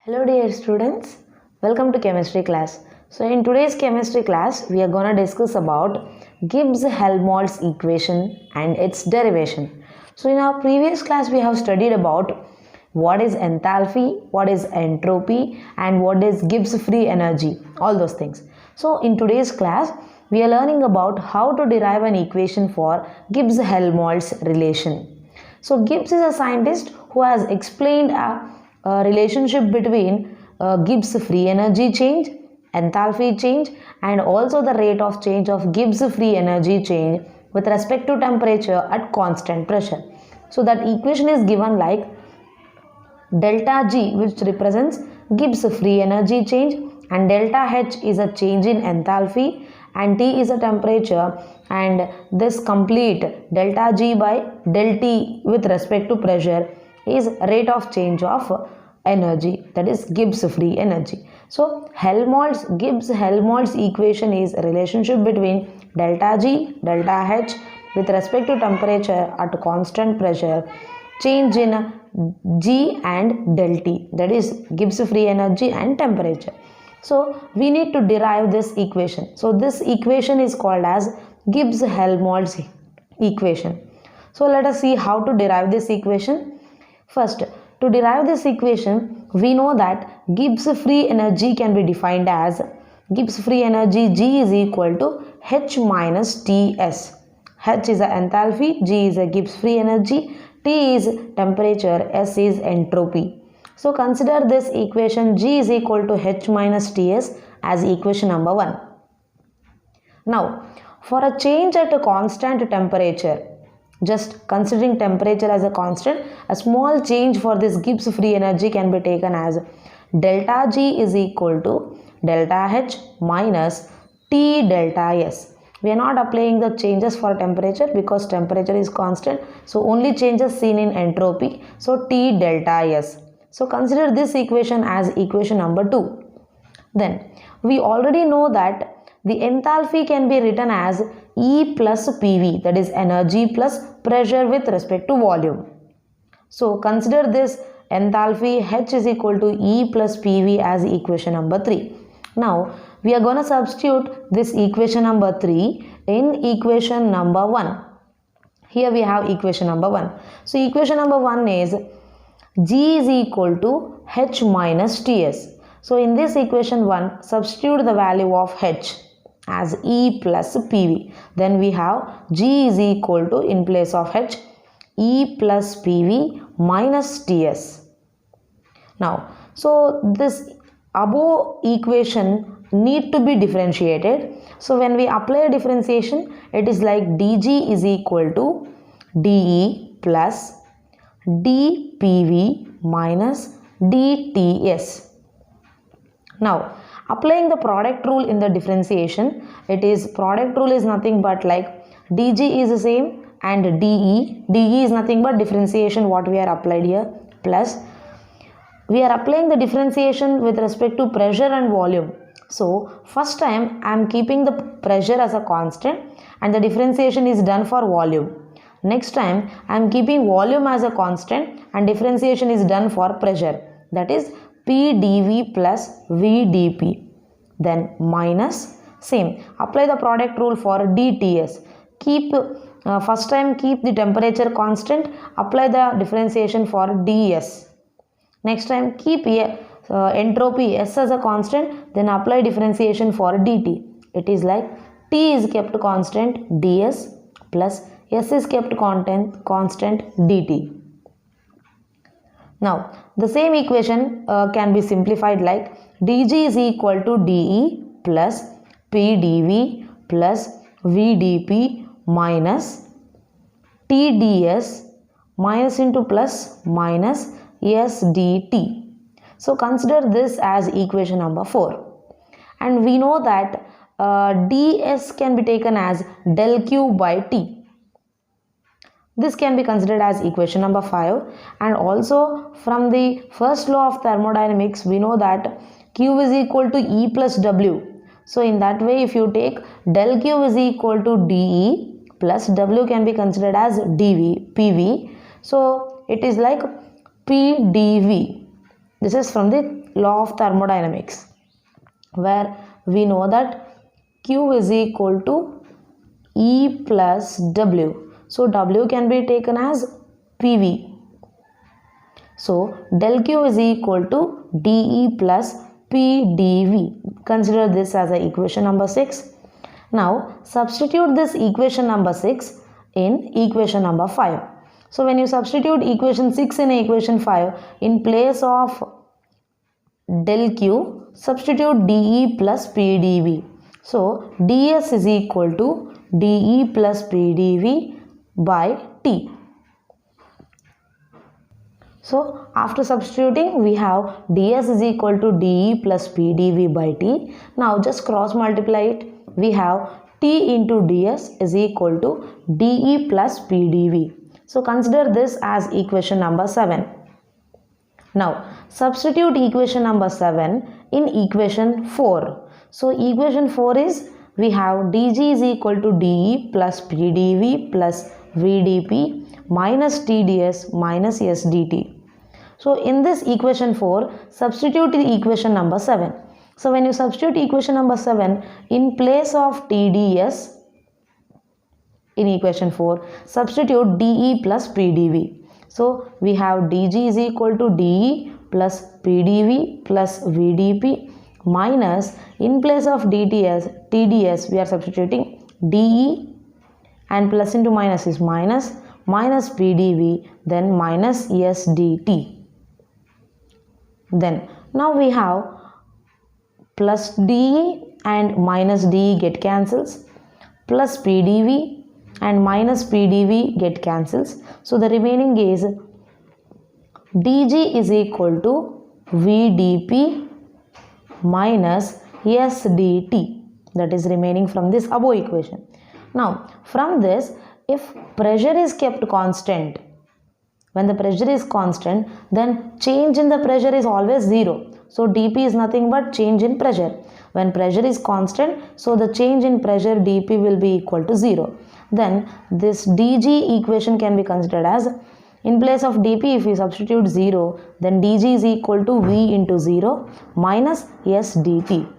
Hello dear students, welcome to chemistry class. So in today's chemistry class, we are going to discuss about Gibbs-Helmholtz equation and its derivation. So in our previous class, we have studied about what is enthalpy, what is entropy and what is Gibbs free energy, all those things. So in today's class, we are learning about how to derive an equation for Gibbs-Helmholtz relation. So Gibbs is a scientist who has explained a relationship between Gibbs free energy change, enthalpy change and also the rate of change of Gibbs free energy change with respect to temperature at constant pressure. So that equation is given like delta G, which represents Gibbs free energy change, and delta H is a change in enthalpy and T is a temperature, and this complete delta G by del T with respect to pressure is rate of change of energy, that is Gibbs free energy. So Gibbs-Helmholtz equation is a relationship between delta G, delta H with respect to temperature at constant pressure, change in G and del T, that is Gibbs free energy and temperature. So we need to derive this equation. So this equation is called as Gibbs-Helmholtz equation. So let us see how to derive this equation. First, to derive this equation, we know that Gibbs free energy can be defined as Gibbs free energy G is equal to H minus Ts. H is the enthalpy, G is a Gibbs free energy, T is temperature, S is entropy. So consider this equation G is equal to H minus Ts as equation number 1. Now, for a change at a constant temperature, just considering temperature as a constant, a small change for this Gibbs free energy can be taken as delta G is equal to delta H minus T delta S. We are not applying the changes for temperature because temperature is constant. So only changes seen in entropy. So T delta S. So consider this equation as equation number 2. Then we already know that the enthalpy can be written as E plus PV, that is energy plus pressure with respect to volume. So consider this enthalpy H is equal to E plus PV as equation number 3. Now we are going to substitute this equation number 3 in equation number 1. Here we have equation number 1. So equation number 1 is G is equal to H minus Ts. So in this equation 1, substitute the value of H as E plus PV. Then we have G is equal to, in place of H, E plus PV minus Ts. Now, so this above equation need to be differentiated. So when we apply differentiation, it is like dG is equal to dE plus dPV minus dTs. Now, applying the product rule in the differentiation, it is product rule is nothing but like dG is the same and dE is nothing but differentiation what we are applied here, plus we are applying the differentiation with respect to pressure and volume. So first time I am keeping the pressure as a constant and the differentiation is done for volume. Next time I am keeping volume as a constant and differentiation is done for pressure, that is PdV plus VdP. Then minus, same, apply the product rule for dTs. First time keep the temperature constant, apply the differentiation for ds. Next time keep entropy S as a constant, then apply differentiation for dt. It is like T is kept constant ds plus S is kept constant dt. Now the same equation can be simplified like dG is equal to dE plus PdV plus VdP minus TdS minus into plus minus SdT. So consider this as equation number 4. And we know that ds can be taken as del Q by T. This can be considered as equation number 5. And also from the first law of thermodynamics, we know that Q is equal to E plus W. So in that way, if you take del Q is equal to dE plus W can be considered as PV. So it is like PdV. This is from the law of thermodynamics, where we know that Q is equal to E plus W. So W can be taken as PV. So del Q is equal to dE plus PdV. Consider this as a equation number 6. Now substitute this equation number 6 in equation number 5. So when you substitute equation 6 in equation 5, in place of del Q, substitute dE plus PdV. So ds is equal to dE plus PdV by T. So after substituting, we have ds is equal to dE plus PdV by T. Now just cross multiply it. We have T into ds is equal to dE plus PdV. So consider this as equation number 7. Now substitute equation number 7 in equation 4. So equation 4 is, we have dg is equal to dE plus PdV plus VdP minus TdS minus SdT. So in this equation 4, substitute the equation number 7. So when you substitute equation number 7, in place of TdS in equation 4, substitute dE plus PdV. So we have dg is equal to dE plus PdV plus VdP minus, in place of TdS we are substituting dE, and plus into minus is minus, minus PdV, then minus SdT. Then now we have plus dE and minus dE get cancels, plus PdV and minus PdV get cancels. So the remaining is dg is equal to VdP minus SdT, that is remaining from this above equation. Now from this, if pressure is kept constant, when the pressure is constant, then change in the pressure is always 0. So dP is nothing but change in pressure. When pressure is constant, so the change in pressure dP will be equal to 0. Then this dg equation can be considered as, in place of dP if we substitute 0, then dg is equal to V into 0 minus SdT.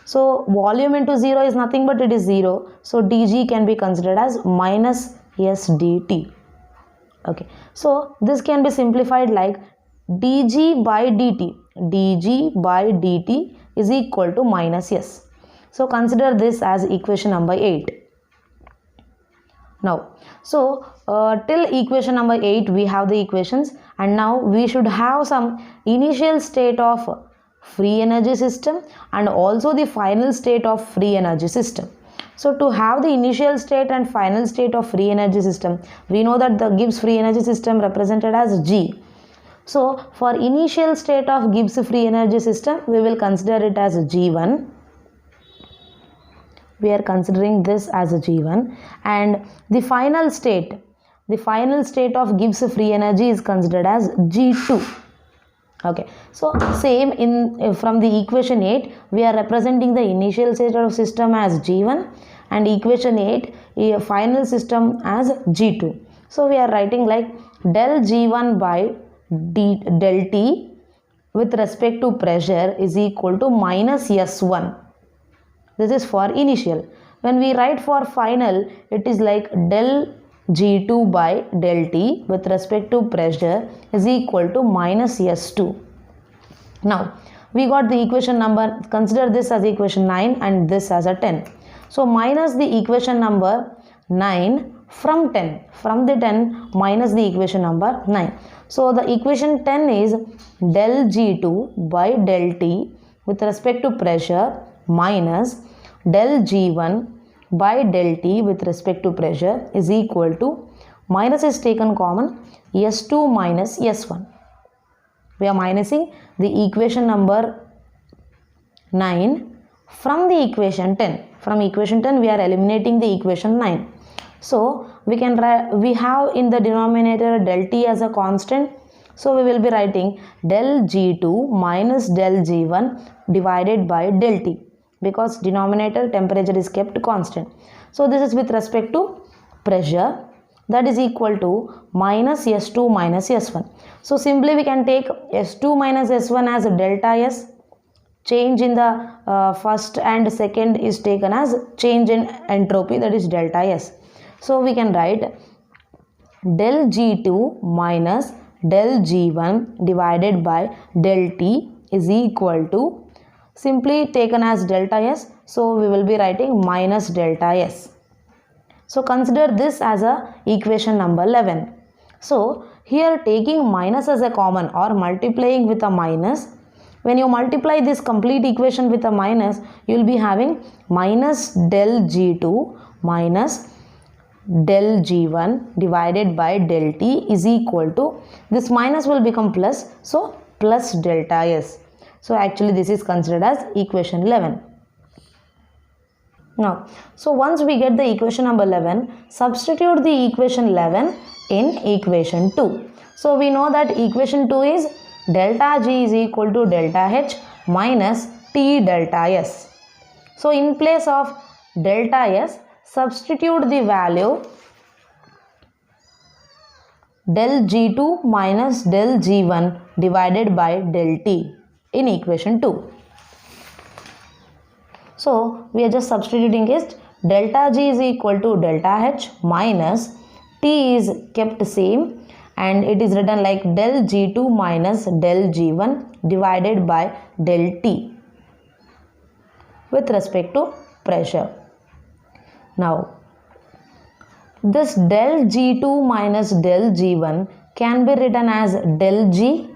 So volume into 0 is nothing but it is 0. So dg can be considered as minus SdT. Okay, so this can be simplified like dg by dt. dg by dt is equal to minus S. So consider this as equation number 8. Now, so till equation number 8 we have the equations, and now we should have some initial state of free energy system and also the final state of free energy system. So to have the initial state and final state of free energy system, we know that the Gibbs free energy system represented as G. So for initial state of Gibbs free energy system, we will consider it as G1. We are considering this as a G1, and the final state of Gibbs free energy is considered as G2. Okay, so same in from the equation 8, we are representing the initial state of system as G1 and equation 8 final system as G2. So we are writing like del G1 by del T with respect to pressure is equal to minus S1. This is for initial. When we write for final, it is like del G2 by del T with respect to pressure is equal to minus S2. Now we got the equation number, consider this as equation 9 and this as a 10. So minus the equation number 9 from 10, from the 10 minus the equation number 9. So the equation 10 is del G2 by del T with respect to pressure minus del G1 by del T with respect to pressure is equal to, minus is taken common, S2 minus S1. We are minusing the equation number 9 from the equation 10. From equation 10 we are eliminating the equation 9. So we have in the denominator del T as a constant. So we will be writing del G2 minus del G1 divided by del T, because denominator temperature is kept constant. So this is with respect to pressure, that is equal to minus S2 minus S1. So simply we can take S2 minus S1 as delta S. Change in the first and second is taken as change in entropy, that is delta S. So we can write del G2 minus del G1 divided by del T is equal to, simply taken as delta S, so we will be writing minus delta S. So consider this as a equation number 11. So here taking minus as a common or multiplying with a minus, when you multiply this complete equation with a minus, you will be having minus del G2 minus del G1 divided by del T is equal to, this minus will become plus, so plus delta S. So actually this is considered as equation 11. Now, so once we get the equation number 11, substitute the equation 11 in equation 2. So we know that equation 2 is delta G is equal to delta H minus T delta S. So in place of delta S, substitute the value del G2 minus del G1 divided by del T in equation 2. So we are just substituting it. Delta G is equal to delta H minus T is kept same, and it is written like del G2 minus del G1 divided by del T with respect to pressure. Now this del G2 minus del G1 can be written as del G,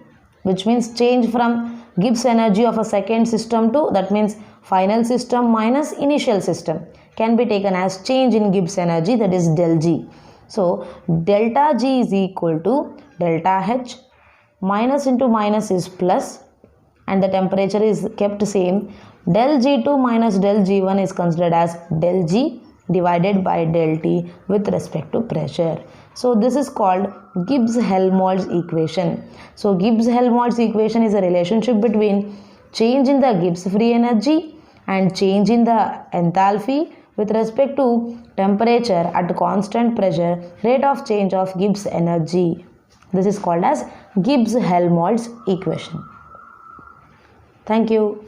which means change from Gibbs energy of a second system to, that means final system minus initial system, can be taken as change in Gibbs energy, that is del G. So delta G is equal to delta H, minus into minus is plus, and the temperature is kept same. Del G2 minus del G1 is considered as del G divided by del T with respect to pressure. So this is called Gibbs-Helmholtz equation. So Gibbs-Helmholtz equation is a relationship between change in the Gibbs free energy and change in the enthalpy with respect to temperature at constant pressure, rate of change of Gibbs energy. This is called as Gibbs-Helmholtz equation. Thank you.